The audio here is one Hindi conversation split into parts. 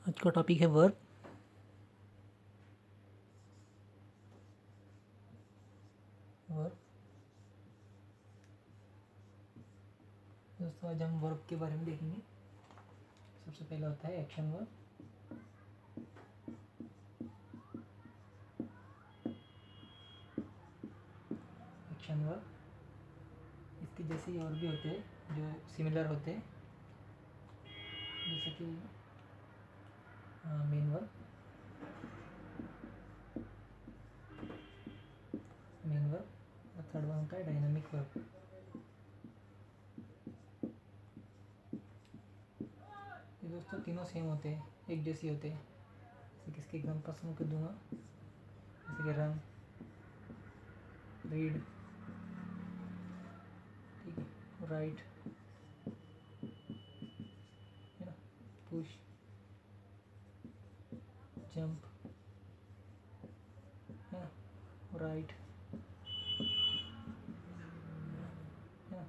आज का टॉपिक है वर्ब। वर्ब दोस्तों, आज हम वर्ब के बारे में देखेंगे। सबसे पहला होता है एक्शन वर्ब। एक्शन वर्ब इसके जैसे ही और भी होते हैं जो सिमिलर होते हैं, जैसे कि मेन वर्ब। मेन वर्ब और थर्ड वन होता है डायनामिक वर्ब। ये दोस्तों तीनों सेम होते हैं, एक जैसे होते हैं। जैसे किसके एग्जाम्पल्स मैं दूंगा, जैसे कि रन, रीड, ठीक है, राइट, है ना, पुश, जंप, है ना, राइट, है ना,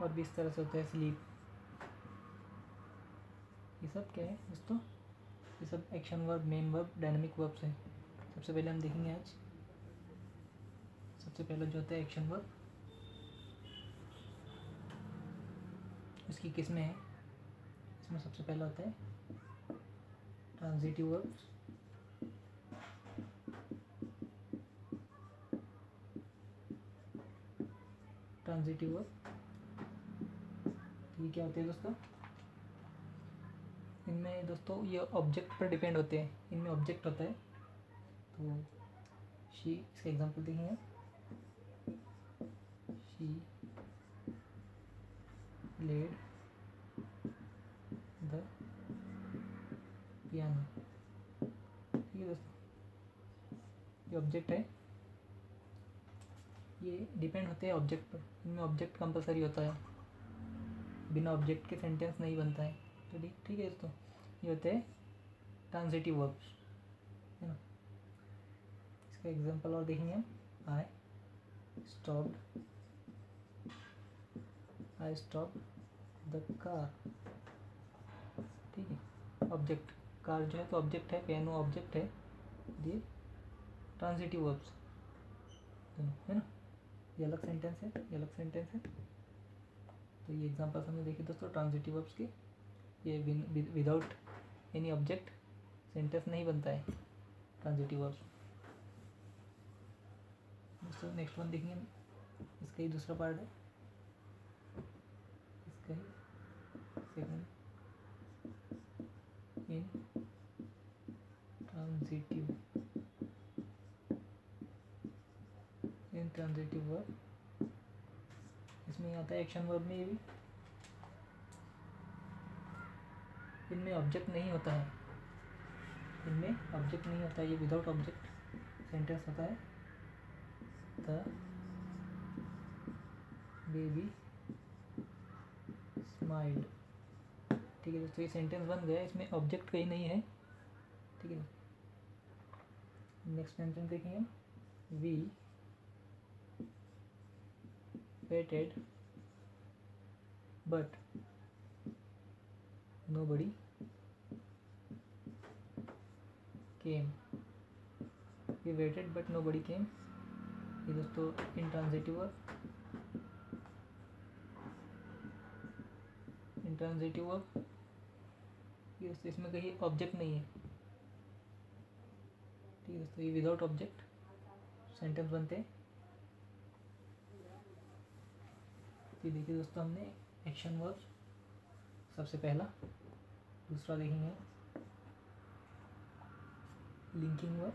और भी इस तरह से होता है स्लीप। ये सब क्या है दोस्तों? ये सब action verb, main verb, dynamic verbs हैं। सबसे पहले हम देखेंगे आज सबसे पहला जो होता है एक्शन वर्ब। इसकी किस में है? इसमें सबसे पहला होता है ट्रांजिटिव वर्ब्स। ट्रांजिटिव वर्ब ये क्या होते हैं दोस्तों? इनमें दोस्तों ये ऑब्जेक्ट पर डिपेंड होते हैं। इनमें ऑब्जेक्ट होता है, तो शी, इसका एग्जांपल देखेंगे। She played the piano. ठीक है दोस्तों, ये ऑब्जेक्ट है। ये डिपेंड होते हैं ऑब्जेक्ट पर। इनमें ऑब्जेक्ट कंपलसरी होता है, बिना ऑब्जेक्ट के सेंटेंस नहीं बनता है। तो ठीक है दोस्तों, ये होते हैं ट्रांजिटिव वर्ब्स, है ना। इसका एग्जांपल और देखेंगे हम। I stopped the car. ठीक है, ऑब्जेक्ट कार जो है तो ऑब्जेक्ट है, पियानो ऑब्जेक्ट है। ये ट्रांजिटिव वर्ब्स है ना। ये अलग सेंटेंस है, ये अलग सेंटेंस है। तो ये एग्जांपल्स हमने देखे दोस्तों ट्रांजिटिव वर्ब्स के। ये विदाउट एनी ऑब्जेक्ट सेंटेंस नहीं बनता है ट्रांजिटिव वर्ब्स। दोस्तों नेक्स्ट वन देखेंगे, इसका ही दूसरा पार्ट है, इसका ही सेकंड। इन ट्रांजिटिव वर्ब, इसमें आता है एक्शन वर्ब में। ये भी इनमें ऑब्जेक्ट नहीं होता है, इनमें ऑब्जेक्ट नहीं होता है। ये विदाउट ऑब्जेक्ट सेंटेंस होता है। The baby smiled. ठीक है दोस्तों, ये सेंटेंस बन गया, इसमें ऑब्जेक्ट कहीं नहीं है। ठीक है, नेक्स्ट सेंटेंस देखेंगे। We waited but nobody came. We waited but nobody came. ये दोस्तों इंट्रांजिटिव वर्ब। इंट्रांजिटिव वर्ब ये इसमें कहीं ऑब्जेक्ट नहीं है। ठीक है दोस्तों, ये विदाउट ऑब्जेक्ट सेंटेंस बनते हैं। ये देखिए दोस्तों, हमने एक्शन वर्ब सबसे पहला। दूसरा देखेंगे linking verb.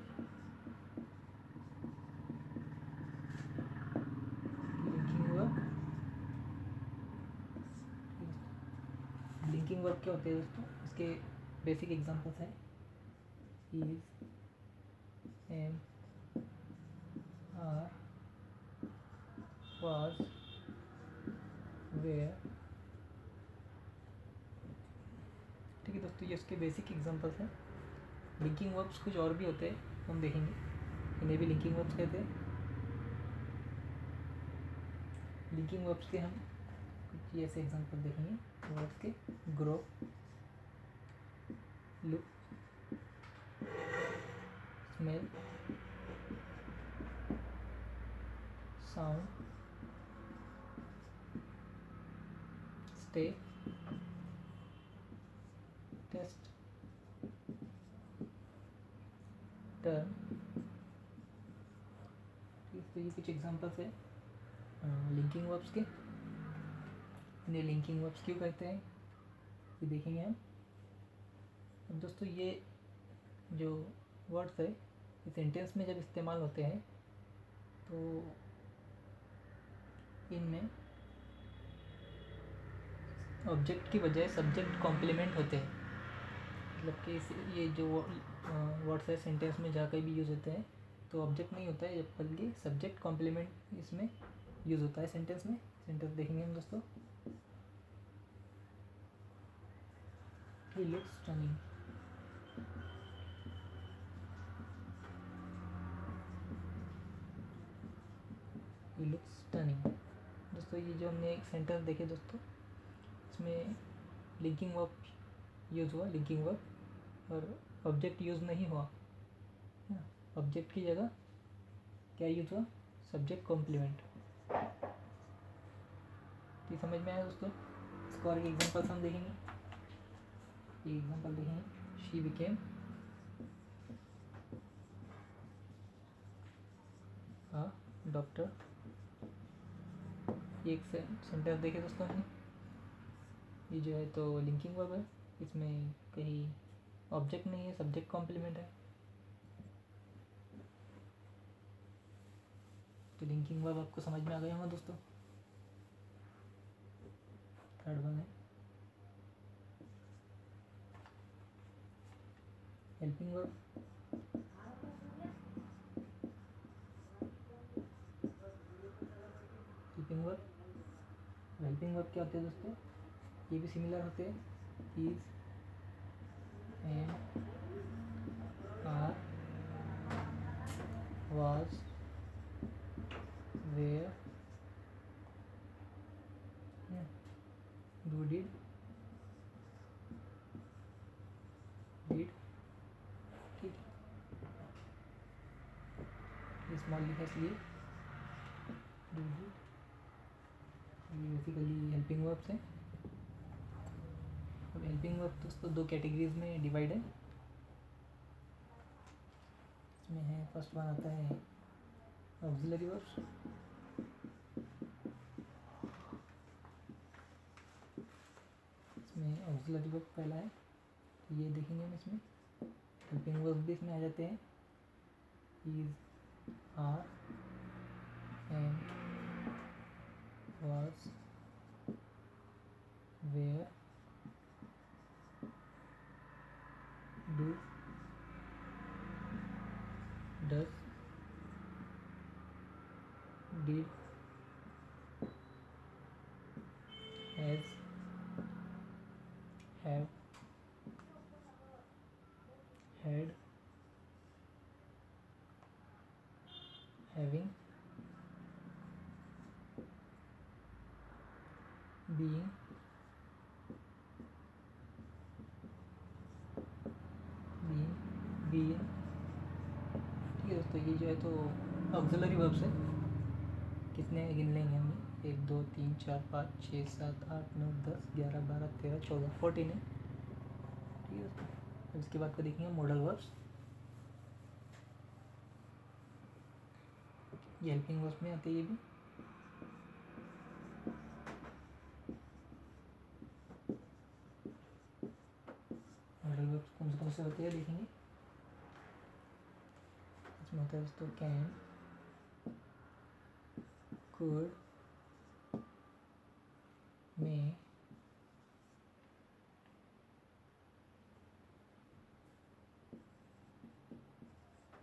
Linking verb, linking verb क्या होते हैं दोस्तों? इसके बेसिक एग्जांपल्स हैं is, am, are, was, were. ठीक है दोस्तों, ये इसके बेसिक एग्जांपल्स हैं। लिंकिंग वर्ब्स कुछ और भी होते हैं, हम देखेंगे। इन्हें भी लिंकिंग वर्ब्स कहते हैं। लिंकिंग वर्ब्स के हम कुछ ऐसे एग्जांपल देखेंगे। वर्ब्स के grow, look, smell, sound, stay, test, turn। तो ये कुछ एग्जांपल्स है लिंकिंग वर्ब्स के। इन्हें लिंकिंग वर्ब्स क्यों कहते हैं ये देखेंगे हम। अब दोस्तों ये जो वर्ड्स है ये सेंटेंस में जब इस्तेमाल होते हैं तो इनमें ऑब्जेक्ट की बजाय सब्जेक्ट कॉम्प्लीमेंट होते हैं। मतलब कि ये जो वर्ड्स है सेंटेंस में जहाँ कहीं भी यूज़ होते हैं तो ऑब्जेक्ट नहीं होता है, जब बल्कि सब्जेक्ट कॉम्प्लीमेंट इसमें यूज़ होता है सेंटेंस में। सेंटेंस देखेंगे हम दोस्तों। He looks stunning. He looks stunning. दोस्तों ये जो हमने एक सेंटेंस देखे दोस्तों, इसमें लिंकिंग वर्ब यूज़ हुआ, लिंकिंग वर्ब, और ऑब्जेक्ट यूज़ नहीं हुआ। ऑब्जेक्ट की जगह क्या यूज़ हुआ, सब्जेक्ट कॉम्प्लीमेंट। ये समझ में आया दोस्तों। इसको और एक एग्जांपल हम देखेंगे। ये एग्जांपल देखेंगे, शी बिकेम अ डॉक्टर। ये एक सेंटेंस देखे दोस्तों हमने। ये जो है तो लिंकिंग वर्ब है, इसमें कहीं ऑब्जेक्ट नहीं है, सब्जेक्ट कॉम्प्लीमेंट है। तो लिंकिंग वर्ब आपको समझ में आ गया होगा दोस्तों। थर्ड वन है helping verb. Helping verb, helping verb क्या होते हैं दोस्तों, ये भी सिमिलर होते हैं। Is, am, are, was, were, do, did, did. ठीक, स्मॉल लिखा इसलिए डू, डिड। ये बेसिकली हेल्पिंग वर्ब्स हैं। और हेल्पिंग वर्ब दोस्तों दो कैटेगरीज में डिवाइड है। इसमें है, फर्स्ट वन आता है ऑक्सिलरी वर्ब्स। इसमें ऑक्सिलरी वर्ब पहला है, तो ये देखेंगे हम। इसमें हेल्पिंग वर्ब भी इसमें आ जाते हैं। Is, are, am, was, were, do, does, did, has, have, had, having, being, being. ठीक है दोस्तों, ये जो है तो ऑक्सिलरी वर्ब्स है। कितने गिन लेंगे हम, 1 2 3 4 5 6 7 8 9 10 11 12 13 14 14 है। ठीक है दोस्तों, अब इसके बाद को देखेंगे मॉडल वर्ब्स। ये हेल्पिंग वर्ब्स में आते हैं। ये भी मॉडल वर्ब्स कौन से होते हैं देखेंगे। इसमें होता है दोस्तों can, could, may,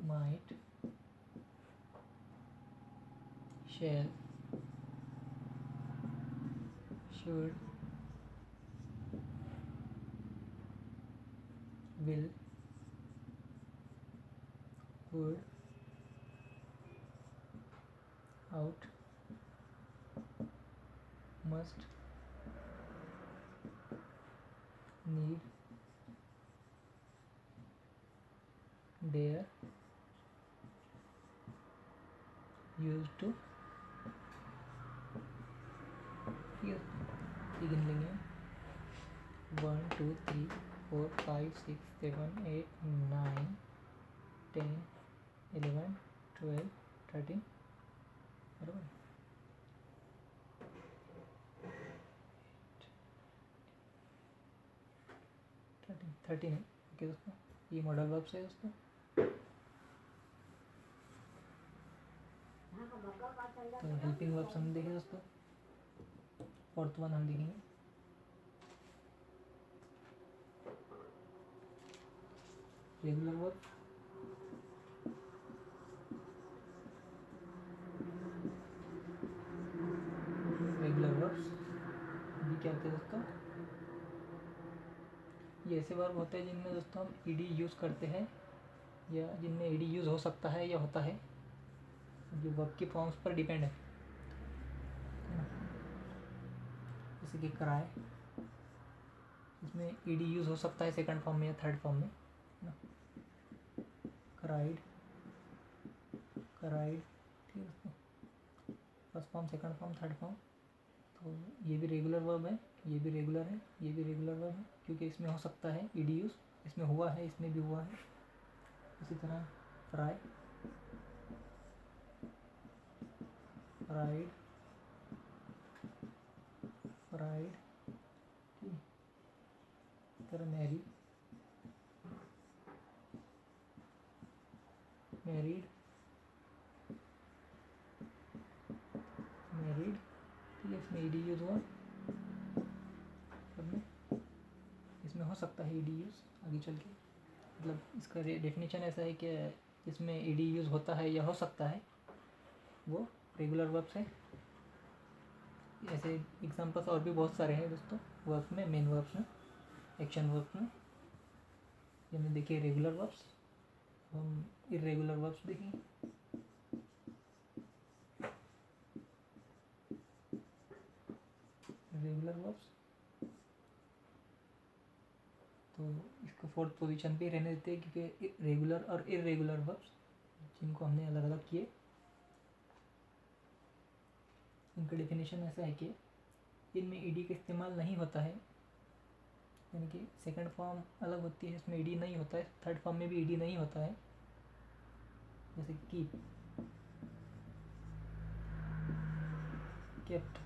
might, shall, should, will, would, out, must, need, dare use to, ठीक है, गिन लेंगे 1 2 3 4 5 6 7 8 9 10 11 12 13, बराबर 13 है। ओके दोस्तों, ये मॉडल वर्ब्स है दोस्तों। तो हेल्पिंग वर्ब्स हम देखें दोस्तों, फोर्थ वन हम देखेंगे रेगुलर वर्ब। रेगुलर वर्ब्स भी क्या होते हैं दोस्तों, ये ऐसे वर्ब होते हैं जिनमें दोस्तों हम ईडी यूज़ करते हैं या जिनमें ईडी यूज़ हो सकता है या होता है, जो वर्ब की फॉर्म्स पर डिपेंड है ना। जैसे कि क्राई, इसमें ईडी यूज़ हो सकता है सेकंड फॉर्म में या थर्ड फॉर्म में ना। क्राइड, क्राइड, ठीक है दोस्तों, first form, second form, third form. तो ये भी रेगुलर वर्ब है, ये भी रेगुलर है, ये भी रेगुलर वर्ब है, क्योंकि इसमें हो सकता है ईडी यूज़, इसमें हुआ है, इसमें भी हुआ है। इसी तरह फ्राई, फ्राइड, फ्राइड, ठीक, इस तरह मैरिड, मैरिड, मैरिड, ठीक है, इसमें ईडी यूज़ हुआ सब में, इसमें हो सकता है ईडी यूज़ आगे चल के। मतलब इसका डेफिनेशन ऐसा है कि इसमें ईडी यूज़ होता है या हो सकता है, वो रेगुलर वर्ब्स है। ऐसे एग्जांपल्स और भी बहुत सारे हैं दोस्तों वर्ब्स में, मेन वर्ब्स में, एक्शन वर्ब्स में। ये हमने देखिए रेगुलर वर्ब्स, हम इरेगुलर वर्ब्स देखेंगे। रेगुलर वर्ब्स तो इसको फोर्थ पोजीशन पे रहने देते हैं, क्योंकि रेगुलर और इरेगुलर वर्ब्स जिनको हमने अलग अलग किए, इनका डेफिनेशन ऐसा है कि इनमें ईडी का इस्तेमाल नहीं होता है, यानी कि सेकंड फॉर्म अलग होती है, इसमें ईडी नहीं होता है, थर्ड फॉर्म में भी ईडी नहीं होता है। जैसे कीप, केप्ट,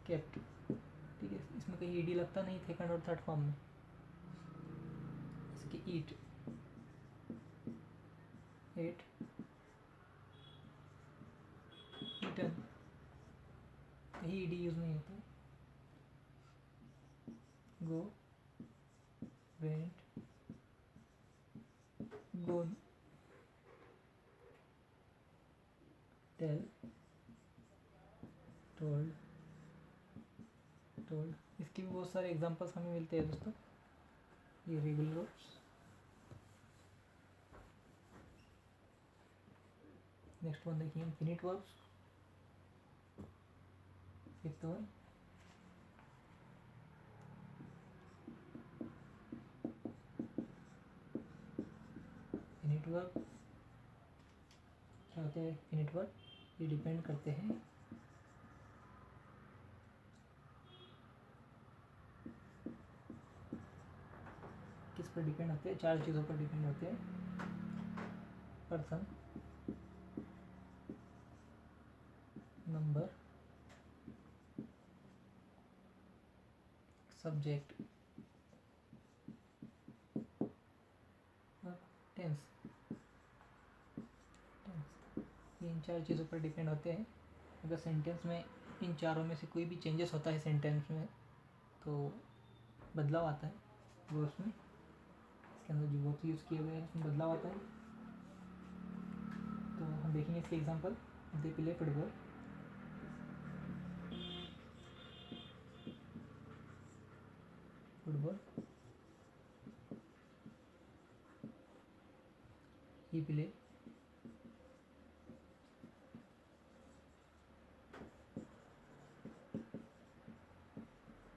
केप्ट, ठीक है, इसमें कहीं ईडी लगता नहीं सेकंड और थर्ड फॉर्म में। जैसे कि ईट, एट, ईटन, कहीं ईडी यूज़ नहीं होता है। गो, वेंट, गोन, टेल, टोल्ड, टोल्ड, इसके भी बहुत सारे एग्जांपल्स हमें मिलते हैं दोस्तों, ये रेगुलर वर्ब्स। नेक्स्ट वन देखिए infinite verbs, fifth one finite verb. क्या होते हैं फिनिट वर्ब, ये डिपेंड करते हैं किस पर डिपेंड होते हैं, चार चीज़ों पर डिपेंड होते हैं, पर्सन, नंबर, सब्जेक्ट और टेंस। ये इन चार चीज़ों पर डिपेंड होते हैं। अगर सेंटेंस में इन चारों में से कोई भी चेंजेस होता है सेंटेंस में, तो बदलाव आता है वर्ब्स में, इसके अंदर जो वर्ब्स यूज़ किए गए हैं उसमें बदलाव आता है। तो हम देखेंगे इसके example. They play football, football, he play,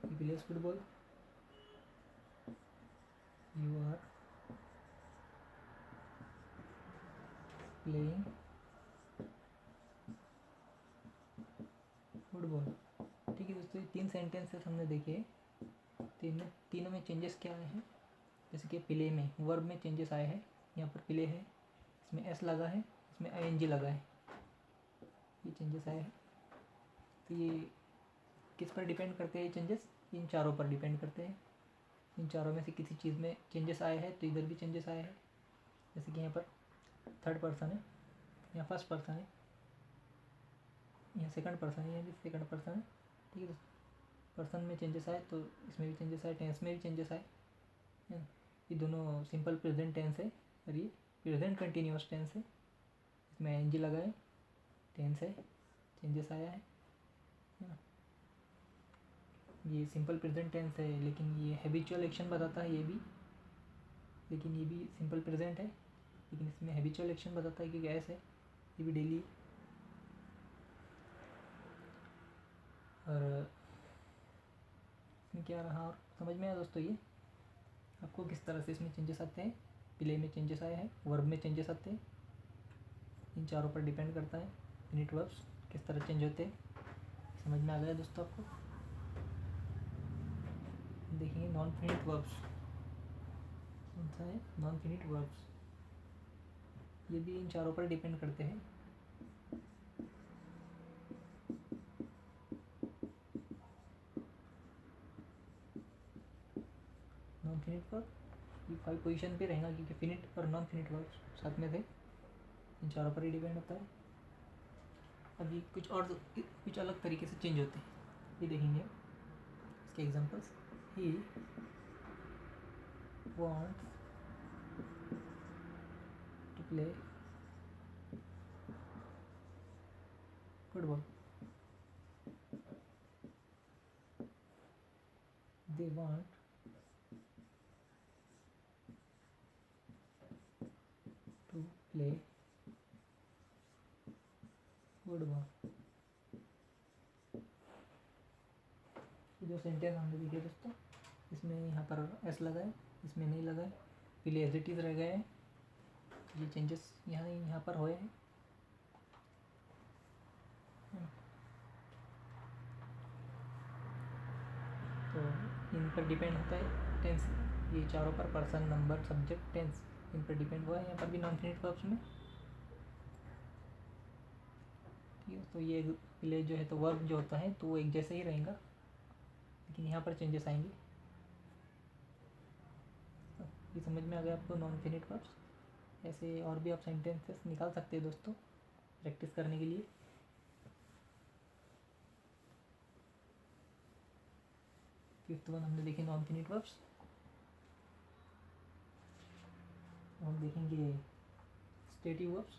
he plays football, you are playing football. ठीक है दोस्तों, ये 3 सेंटेंसेस हमने देखे। तीनों में चेंजेस क्या आए हैं? जैसे कि प्ले में वर्ब में चेंजेस आए हैं। यहाँ पर प्ले है, इसमें एस लगा है, इसमें आईएनजी लगा है, ये चेंजेस आए हैं। तो ये किस पर डिपेंड करते हैं ये चेंजेस? इन चारों पर डिपेंड करते हैं। इन चारों में से किसी चीज़ में चेंजेस आए हैं तो इधर भी चेंजेस आए हैं। जैसे कि यहाँ पर थर्ड पर्सन है, यहाँ फर्स्ट पर्सन है, यहाँ सेकंड पर्सन है, यहाँ भी सेकंड पर्सन है। ठीक है, पर्सन में चेंजेस आए तो इसमें भी चेंजेस आए, टेंस में भी चेंजेस आए। ये दोनों सिंपल प्रेजेंट टेंस है और ये प्रेजेंट कंटिन्यूअस टेंस है। इसमें एनजी लगा है, टेंस है, चेंजेस आया है। ये सिंपल प्रेजेंट टेंस है, लेकिन ये हैबिचुअल एक्शन बताता है ये भी, लेकिन ये भी सिंपल प्रेजेंट है, लेकिन इसमें हैबिचुअल एक्शन बताता है कि गैस है, ये भी डेली। और इसमें क्या रहा और समझ में आया दोस्तों? ये आपको किस तरह से इसमें चेंजेस आते हैं। प्ले में चेंजेस आए हैं, वर्ब में चेंजेस आते हैं, इन चारों पर डिपेंड करता है यूनिट वर्ब्स किस तरह चेंज होते हैं। समझ में आ गया दोस्तों आपको? देखेंगे नॉन फिनिट वर्ब्स। कौन सा है? Non finite verbs. ये भी इन चारों पर डिपेंड करते हैं। नॉन फिनिट वर्ब ये 5 पोजीशन पे रहेगा, क्योंकि फिनिट और नॉन फिनिट वर्ब्स साथ में थे। इन चारों पर ही डिपेंड होता है। अभी कुछ अलग तरीके से चेंज होते हैं, ये देखेंगे इसके examples. He wants to play football. They want to play football. जो सेंटेंस हमने देखे दोस्तों, इसमें यहाँ पर एस लगा है, इसमें नहीं लगा है, पहले एज इट इज़ रह गए हैं। ये चेंजेस यहाँ पर हुए हैं। तो इन पर डिपेंड होता है टेंस, ये चारों पर पर्सन, नंबर, सब्जेक्ट, टेंस, इन पर डिपेंड हुआ है यहाँ पर भी नॉन फिनिट वर्ब्स में। ठीक है, तो ये प्ले जो है तो वर्ब जो होता है तो वो एक जैसे ही रहेगा, लेकिन यहाँ पर चेंजेस आएंगे। ये समझ में आ गया आपको नॉन फिनिट वर्ब्स? ऐसे और भी आप सेंटेंसेस निकाल सकते हैं दोस्तों प्रैक्टिस करने के लिए। फिफ्थ वन हमने देखे नॉन फिनिट वर्ब्स। हम देखेंगे stative verbs,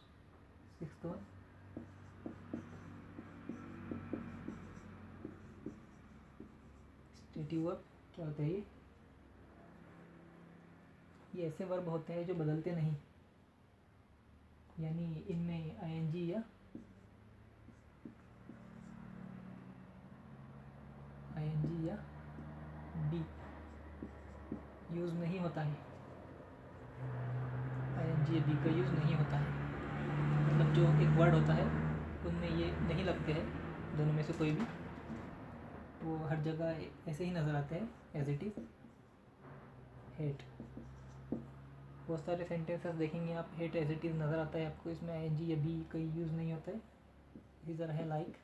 sixth one. Stative verb क्या होता है? ये ऐसे वर्ब होते हैं जो बदलते नहीं, यानी इनमें आईएनजी या बी यूज़ नहीं होता है। आईएनजी या बी का यूज़ नहीं होता है, मतलब जो एक वर्ड होता है उनमें ये नहीं लगते हैं, दोनों में से कोई भी, वो हर जगह ऐसे ही नज़र आते हैं एज इट इज़। हेट, बहुत सारे सेंटेंसेस देखेंगे आप, हेट एज इट इज़ नज़र आता है आपको, इसमें आईएनजी या बी का यूज़ नहीं होता है। इसी तरह है लाइक,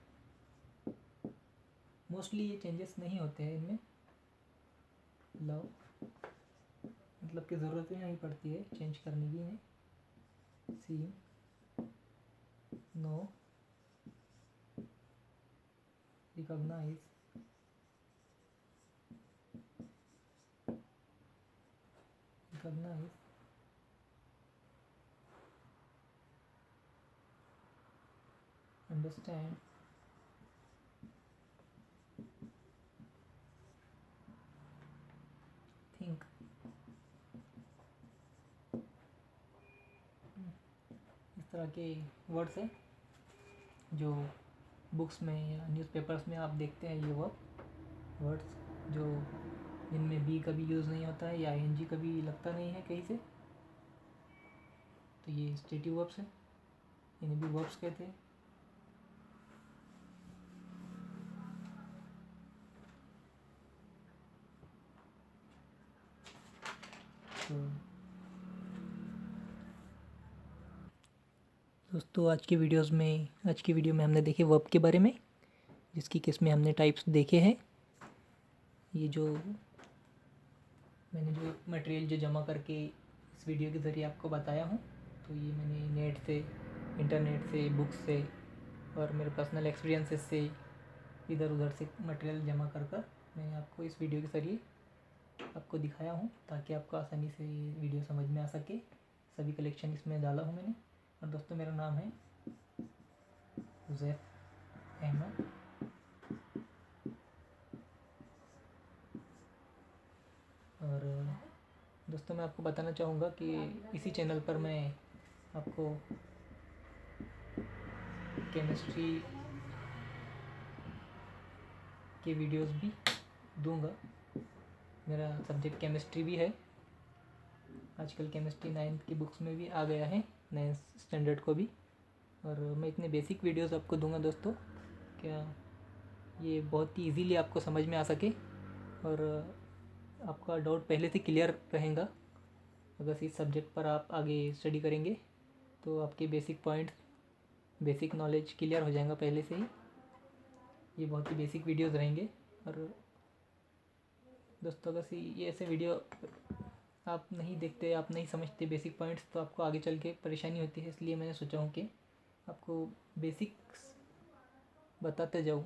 मोस्टली ये चेंजेस नहीं होते हैं इनमें। लव, मतलब कि ज़रूरत नहीं पड़ती है चेंज करने की इन्हें। सीम, नो, रिकॉग्नाइज, अंडरस्टैंड, थिंक। इस तरह के वर्ड्स हैं जो बुक्स में या न्यूज़पेपर्स में आप देखते हैं, ये वर्ड्स जो जिनमें बी का भी यूज़ नहीं होता है या आईएनजी का भी लगता नहीं है कहीं से, तो ये स्टेटिव वर्ब्स हैं। इन्हें भी वर्ब्स कहते हैं। तो दोस्तों आज की वीडियो में हमने देखे वर्ब के बारे में, जिसकी किस्में हमने टाइप्स देखे हैं। ये जो मैंने जो मटेरियल जो जमा करके इस वीडियो के ज़रिए आपको बताया हूँ, तो ये मैंने नेट से, इंटरनेट से, बुक्स से और मेरे पर्सनल एक्सपीरियंसेस से इधर उधर से मटेरियल जमा कर मैंने आपको इस वीडियो के ज़रिए आपको दिखाया हूँ, ताकि आपको आसानी से ये वीडियो समझ में आ सके। सभी कलेक्शन इसमें डाला हूँ मैंने। और दोस्तों मेरा नाम है हुज़ैफ अहमद। और दोस्तों मैं आपको बताना चाहूँगा कि इसी चैनल पर मैं आपको केमिस्ट्री के वीडियोस भी दूंगा। मेरा सब्जेक्ट केमिस्ट्री भी है। आजकल केमिस्ट्री 9th की बुक्स में भी आ गया है, 9th स्टैंडर्ड को भी। और मैं इतने बेसिक वीडियोस आपको दूंगा दोस्तों, क्या ये बहुत ही इजीली आपको समझ में आ सके और आपका डाउट पहले से क्लियर रहेगा। अगर इस सब्जेक्ट पर आप आगे स्टडी करेंगे तो आपके basic points, basic knowledge clear हो जाएगा पहले से ही। ये बहुत ही बेसिक वीडियोस रहेंगे। और दोस्तों अगर ये ऐसे वीडियो आप नहीं देखते, आप नहीं समझते बेसिक पॉइंट्स, तो आपको आगे चल के परेशानी होती है। इसलिए मैंने सोचा हूँ कि आपको बेसिक्स बताते जाऊँ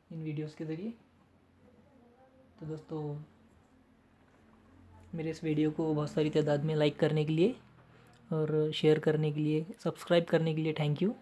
इन वीडियोस के ज़रिए। तो दोस्तों मेरे इस वीडियो को बहुत सारी तादाद में लाइक करने के लिए और शेयर करने के लिए, सब्सक्राइब करने के लिए थैंक यू।